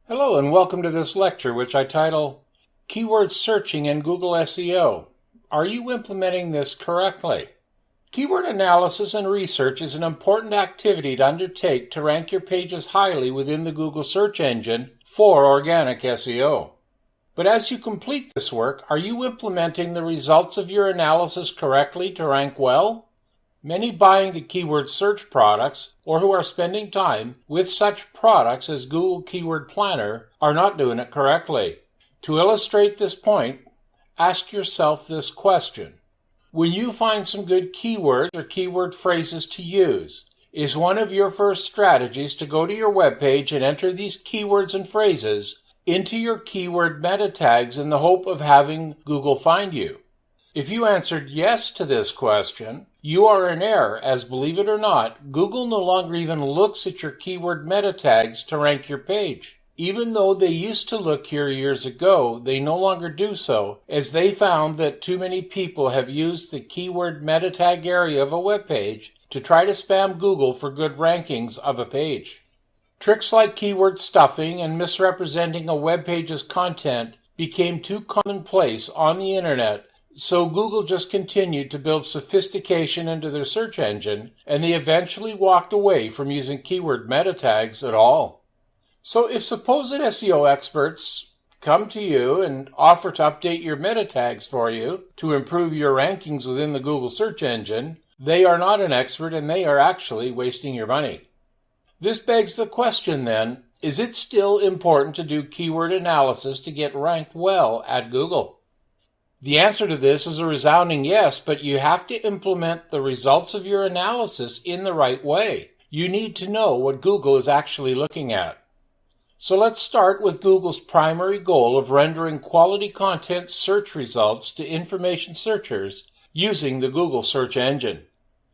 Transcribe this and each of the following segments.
Hello and welcome to this lecture which I title Keyword Searching in Google SEO. Are you implementing this correctly? Keyword analysis and research is an important activity to undertake to rank your pages highly within the Google search engine for organic SEO. But as you complete this work, are you implementing the results of your analysis correctly to rank well? Many buying the keyword search products or who are spending time with such products as Google Keyword Planner are not doing it correctly. To illustrate this point, ask yourself this question. When you find some good keywords or keyword phrases to use, is one of your first strategies to go to your webpage and enter these keywords and phrases into your keyword meta tags in the hope of having Google find you? If you answered yes to this question, you are in error, as believe it or not, Google no longer even looks at your keyword meta tags to rank your page. Even though they used to look here years ago, they no longer do so, as they found that too many people have used the keyword meta tag area of a web page to try to spam Google for good rankings of a page. Tricks like keyword stuffing and misrepresenting a web page's content became too commonplace on the internet, so Google just continued to build sophistication into their search engine, and they eventually walked away from using keyword meta tags at all. So if supposed SEO experts come to you and offer to update your meta tags for you to improve your rankings within the Google search engine, they are not an expert and they are actually wasting your money. This begs the question then, is it still important to do keyword analysis to get ranked well at Google? The answer to this is a resounding yes, but you have to implement the results of your analysis in the right way. You need to know what Google is actually looking at. So let's start with Google's primary goal of rendering quality content search results to information searchers using the Google search engine.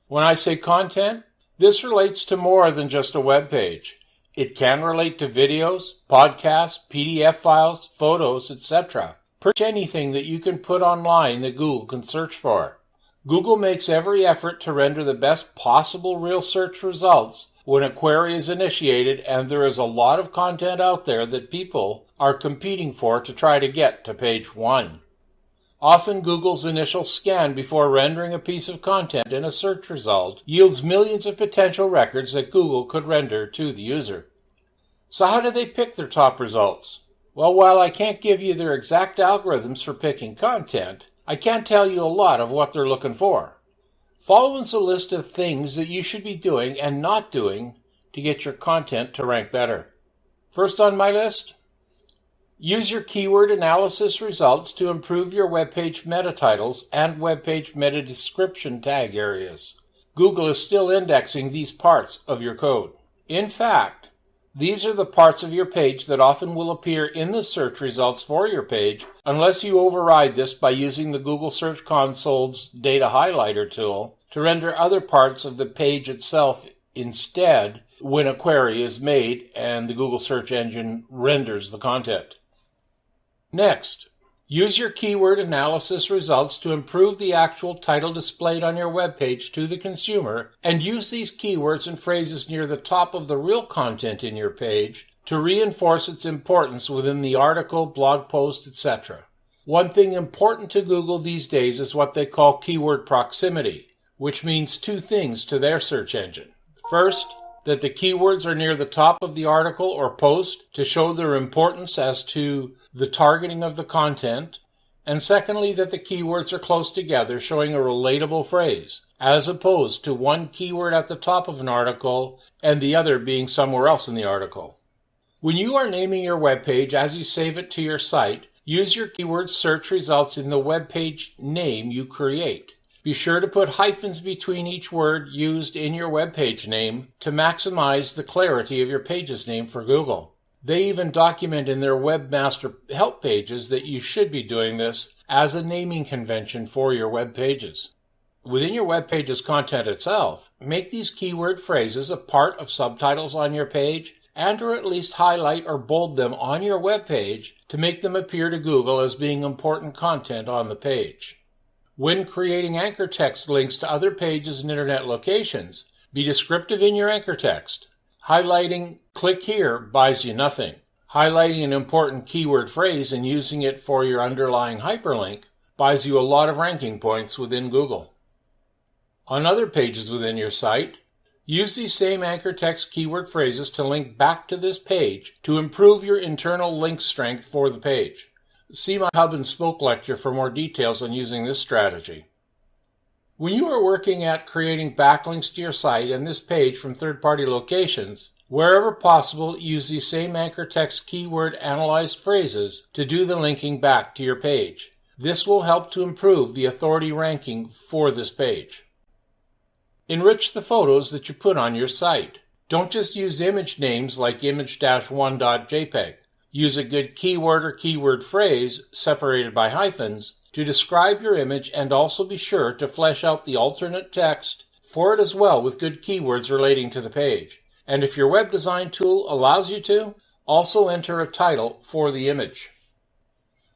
When I say content, this relates to more than just a web page. It can relate to videos, podcasts, PDF files, photos, etc. Pretty much anything that you can put online that Google can search for. Google makes every effort to render the best possible real search results when a query is initiated, and there is a lot of content out there that people are competing for to try to get to page 1. Often Google's initial scan before rendering a piece of content in a search result yields millions of potential records that Google could render to the user. So how do they pick their top results? Well, while I can't give you their exact algorithms for picking content, I can tell you a lot of what they're looking for. Following is a list of things that you should be doing and not doing to get your content to rank better. First on my list, use your keyword analysis results to improve your web page meta titles and web page meta description tag areas. Google is still indexing these parts of your code. In fact, these are the parts of your page that often will appear in the search results for your page unless you override this by using the Google Search Console's data highlighter tool to render other parts of the page itself instead when a query is made and the Google search engine renders the content. Next, use your keyword analysis results to improve the actual title displayed on your web page to the consumer, and use these keywords and phrases near the top of the real content in your page to reinforce its importance within the article, blog post, etc. One thing important to Google these days is what they call keyword proximity, which means two things to their search engine. First, that the keywords are near the top of the article or post to show their importance as to the targeting of the content, and secondly, that the keywords are close together, showing a relatable phrase, as opposed to one keyword at the top of an article and the other being somewhere else in the article. When you are naming your web page as you save it to your site, use your keyword search results in the web page name you create. Be sure to put hyphens between each word used in your web page name to maximize the clarity of your page's name for Google. They even document in their webmaster help pages that you should be doing this as a naming convention for your web pages. Within your web page's content itself, make these keyword phrases a part of subtitles on your page, and or at least highlight or bold them on your web page to make them appear to Google as being important content on the page. When creating anchor text links to other pages and internet locations, be descriptive in your anchor text. Highlighting "click here" buys you nothing. Highlighting an important keyword phrase and using it for your underlying hyperlink buys you a lot of ranking points within Google. On other pages within your site, use these same anchor text keyword phrases to link back to this page to improve your internal link strength for the page. See my Hub and Spoke lecture for more details on using this strategy. When you are working at creating backlinks to your site and this page from third-party locations, wherever possible, use these same anchor text keyword analyzed phrases to do the linking back to your page. This will help to improve the authority ranking for this page. Enrich the photos that you put on your site. Don't just use image names like image-1.jpg. Use a good keyword or keyword phrase, separated by hyphens, to describe your image, and also be sure to flesh out the alternate text for it as well with good keywords relating to the page. And if your web design tool allows you to, also enter a title for the image.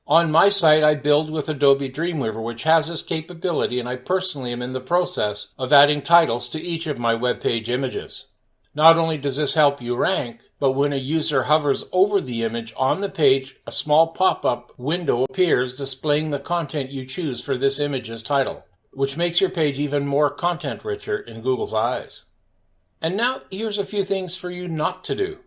On my site, I build with Adobe Dreamweaver, which has this capability, and I personally am in the process of adding titles to each of my web page images. Not only does this help you rank, but when a user hovers over the image on the page, a small pop-up window appears displaying the content you choose for this image's title, which makes your page even more content-richer in Google's eyes. And now, here's a few things for you not to do.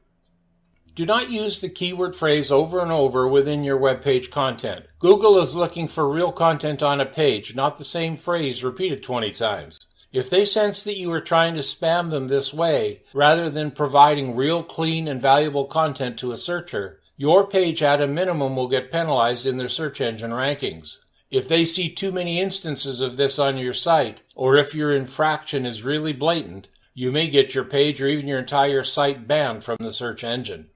Do not use the keyword phrase over and over within your web page content. Google is looking for real content on a page, not the same phrase repeated 20 times. If they sense that you are trying to spam them this way, rather than providing real, clean, and valuable content to a searcher, your page at a minimum will get penalized in their search engine rankings. If they see too many instances of this on your site, or if your infraction is really blatant, you may get your page or even your entire site banned from the search engine.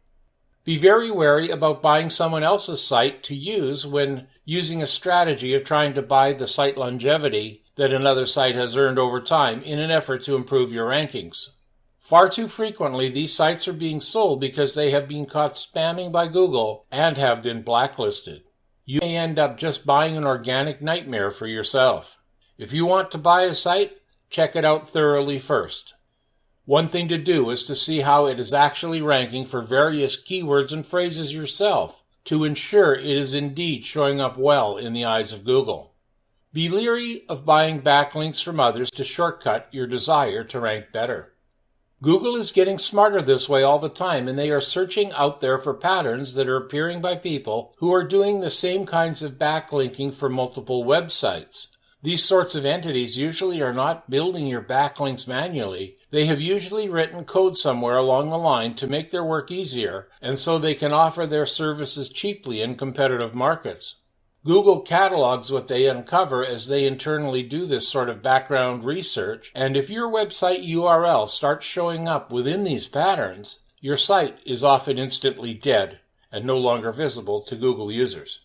Be very wary about buying someone else's site to use when using a strategy of trying to buy the site longevity that another site has earned over time in an effort to improve your rankings. Far too frequently, these sites are being sold because they have been caught spamming by Google and have been blacklisted. You may end up just buying an organic nightmare for yourself. If you want to buy a site, check it out thoroughly first. One thing to do is to see how it is actually ranking for various keywords and phrases yourself to ensure it is indeed showing up well in the eyes of Google. Be leery of buying backlinks from others to shortcut your desire to rank better. Google is getting smarter this way all the time, and they are searching out there for patterns that are appearing by people who are doing the same kinds of backlinking for multiple websites. These sorts of entities usually are not building your backlinks manually. They have usually written code somewhere along the line to make their work easier, and so they can offer their services cheaply in competitive markets. Google catalogs what they uncover as they internally do this sort of background research, and if your website URL starts showing up within these patterns, your site is often instantly dead and no longer visible to Google users.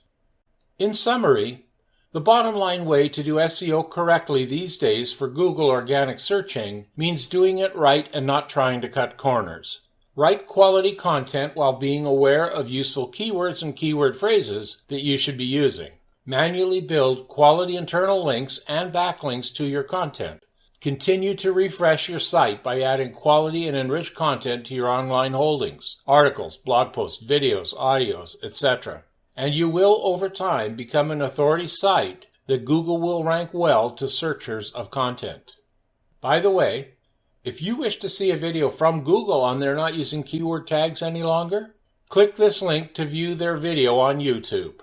In summary, the bottom line way to do SEO correctly these days for Google organic searching means doing it right and not trying to cut corners. Write quality content while being aware of useful keywords and keyword phrases that you should be using. Manually build quality internal links and backlinks to your content. Continue to refresh your site by adding quality and enriched content to your online holdings, articles, blog posts, videos, audios, etc. And you will, over time, become an authority site that Google will rank well to searchers of content. By the way, if you wish to see a video from Google on their not using keyword tags any longer, click this link to view their video on YouTube.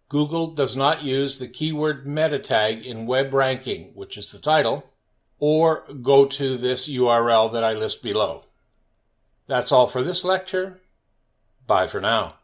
Google does not use the keyword meta tag in web ranking, which is the title, or go to this URL that I list below. That's all for this lecture. Bye for now.